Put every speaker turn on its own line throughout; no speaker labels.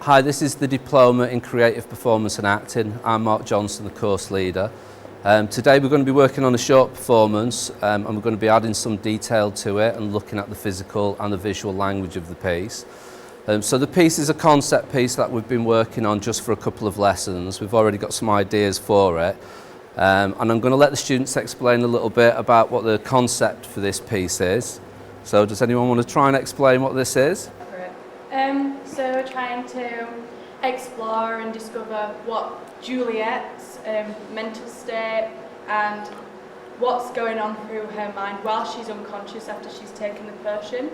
Hi, this is the Diploma in Creative Performance and Acting. I'm Mark Johnson, the course leader. Today we're going to be working on a short performance and we're going to be adding some detail to it and looking at the physical and the visual language of the piece. So the piece is a concept piece that we've been working on just for a couple of lessons. We've already got some ideas for it. And I'm going to let the students explain a little bit about what the concept for this piece is. So does anyone want to try and explain what this is?
So we're trying to explore and discover what Juliet's mental state and what's going on through her mind while she's unconscious after she's taken the potion.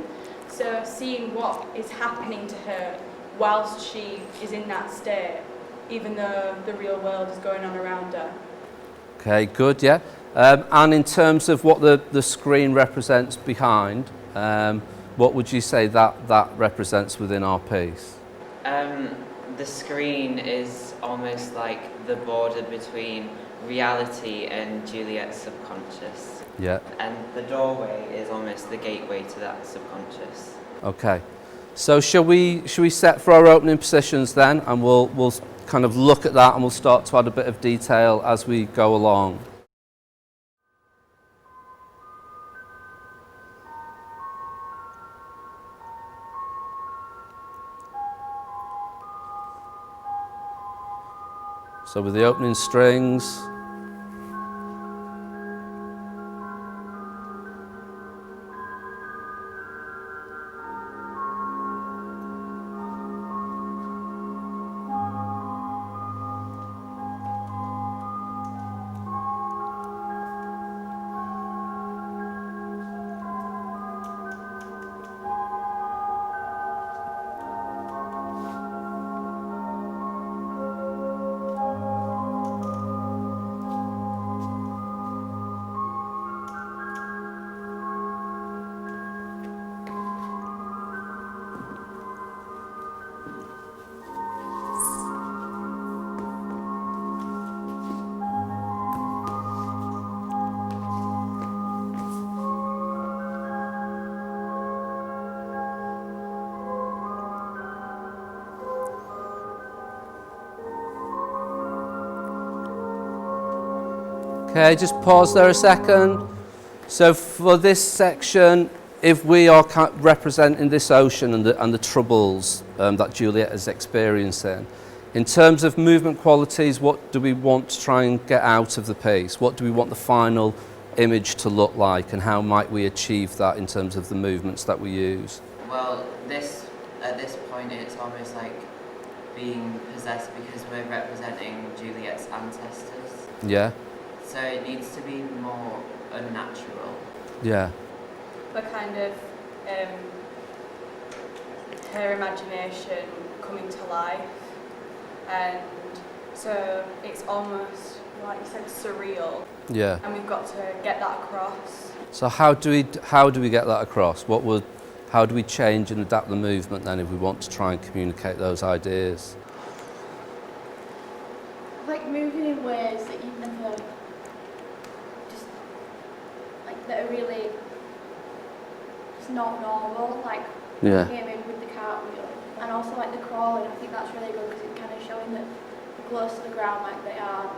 So seeing what is happening to her whilst she is in that state, even though the real world is going on around her.
Okay, good, yeah. And in terms of what the screen represents behind, what would you say that represents within our piece?
The screen is almost like the border between reality and Juliet's subconscious.
Yeah.
And the doorway is almost the gateway to that subconscious.
Okay. So shall we set for our opening positions then, and we'll kind of look at that and we'll start to add a bit of detail as we go along. So with the opening strings, okay, just pause there a second. So for this section, if we are representing this ocean and the troubles that Juliet is experiencing, in terms of movement qualities, what do we want to try and get out of the piece? What do we want the final image to look like, and how might we achieve that in terms of the movements that we use?
Well, at this point it's almost like being possessed because we're representing Juliet's ancestors.
Yeah.
So it needs to be more unnatural.
Yeah.
But kind of her imagination coming to life, and so it's almost, like you said, surreal.
Yeah.
And we've got to get that across.
So how do we get that across? How do we change and adapt the movement then if we want to try and communicate those ideas?
Like moving in ways that you've never that are really just not normal, like
Yeah.
came in with the cartwheel, and also like the crawling. I think that's really good because it's kind of showing that they're close to the ground, like they are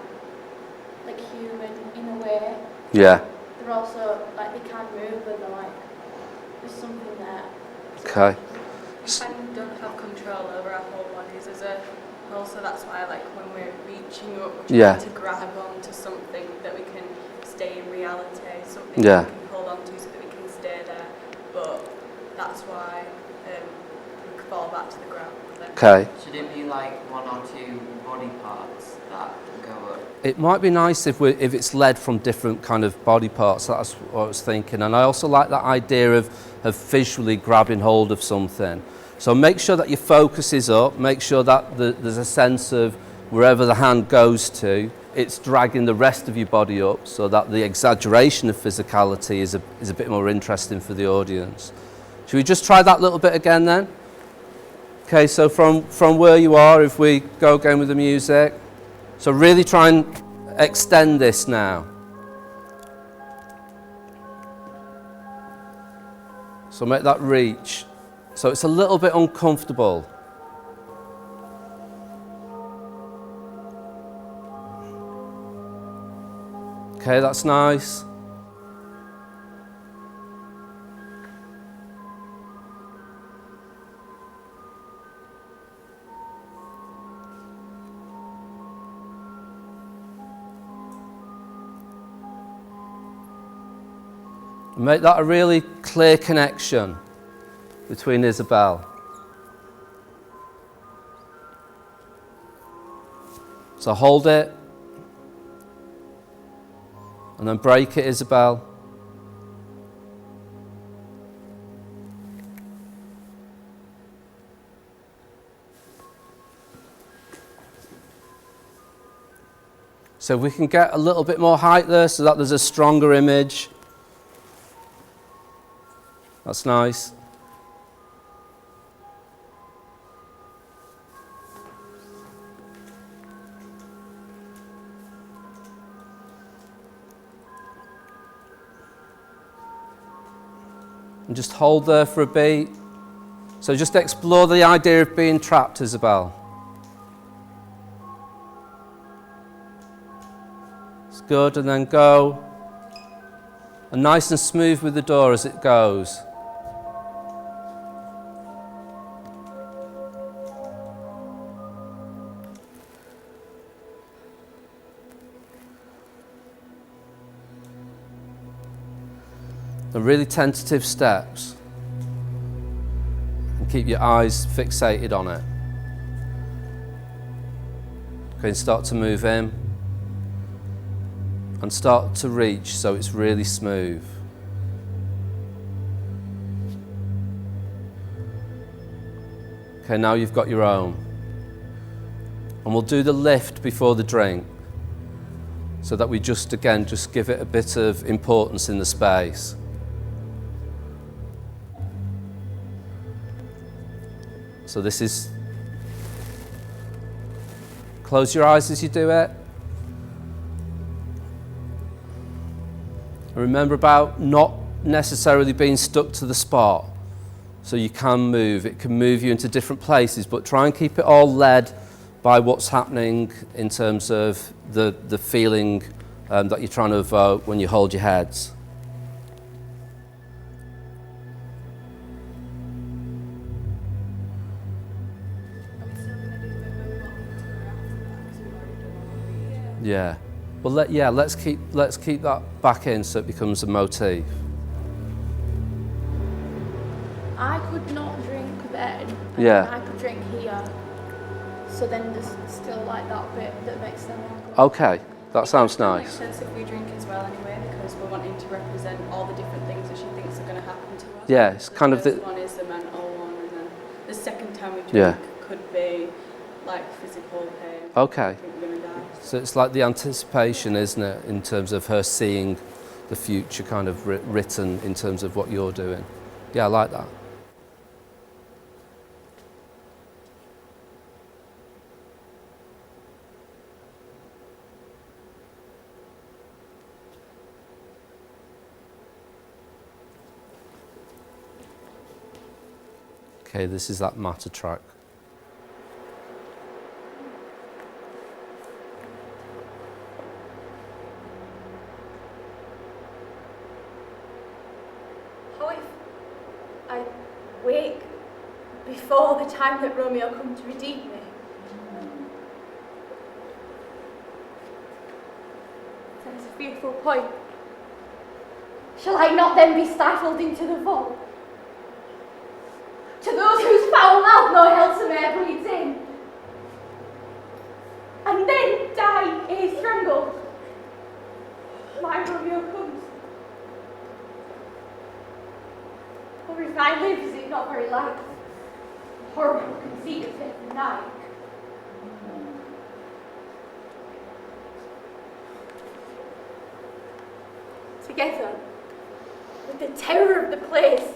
like human in a way.
Yeah.
They're also like they can move, and they're like there's something there.
Okay.
We kind of don't have control over our whole bodies as a whole, so that's why like when we're reaching up, we're trying to grab onto something that we can stay in reality, something that we can hold on to so that we can stay there, but that's why we fall back to the ground.
Okay.
Should it be like one or two body parts that go up?
It might be nice if it's led from different kind of body parts. That's what I was thinking, and I also like that idea of visually grabbing hold of something. So make sure that your focus is up. Make sure that there's a sense of wherever the hand goes to, it's dragging the rest of your body up, so that the exaggeration of physicality is a bit more interesting for the audience. Should we just try that little bit again then? Okay, so from where you are, if we go again with the music. So really try and extend this now. So make that reach. So it's a little bit uncomfortable. Okay, that's nice. Make that a really clear connection between Isabel. So hold it, and then break it, Isabel. So we can get a little bit more height there so that there's a stronger image. That's nice. And just hold there for a beat. So just explore the idea of being trapped, Isabel. It's good, and then go. And nice and smooth with the door as it goes. The really tentative steps, and keep your eyes fixated on it. Okay, and start to move in and start to reach so it's really smooth. Okay, now you've got your own. And we'll do the lift before the drink so that we just give it a bit of importance in the space. So this is, close your eyes as you do it. And remember about not necessarily being stuck to the spot. So you can move, it can move you into different places, but try and keep it all led by what's happening in terms of the feeling that you're trying to evoke when you hold your heads. Yeah. Well, let's keep that back in so it becomes a motif.
I could not drink then, and
Yeah.
then I could drink here. So then there's still like that bit that makes them all good.
Okay, that sounds nice.
Makes sense if we drink as well anyway, because we're wanting to represent all the different things that she thinks are going to happen to us.
Yeah, it's kind of
the first one is the mental one, and then the second time we drink
Yeah.
could be like physical pain.
Okay.
I think we're going to die.
So it's like the anticipation, isn't it, in terms of her seeing the future kind of written in terms of what you're doing. Yeah, I like that. Okay, this is that matter track.
How if I wake before the time that Romeo come to redeem me? That's a fearful point. Shall I not then be stifled into the vault? To those whose foul mouth no wholesome air breathes in, and then die ere strangled. My Romeo comes. Or if I live, is it not very like horrible conceit of death and night? Together, with the terror of the place,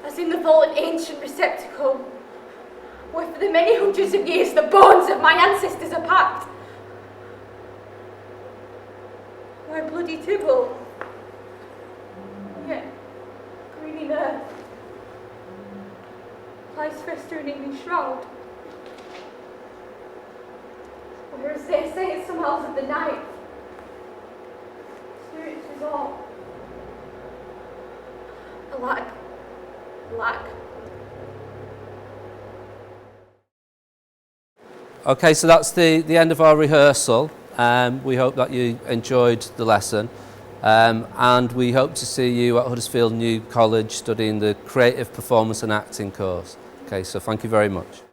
as in the vault an ancient receptacle, where for the many hundreds of years the bones of my ancestors are packed, where bloody Tybalt, yet green in earth, lies festering in his shroud, where, as they say at some hours of the night, greatest resort. A lack.
Okay, so that's the end of our rehearsal. We hope that you enjoyed the lesson. And we hope to see you at Huddersfield New College studying the Creative Performance and Acting course. Okay, so thank you very much.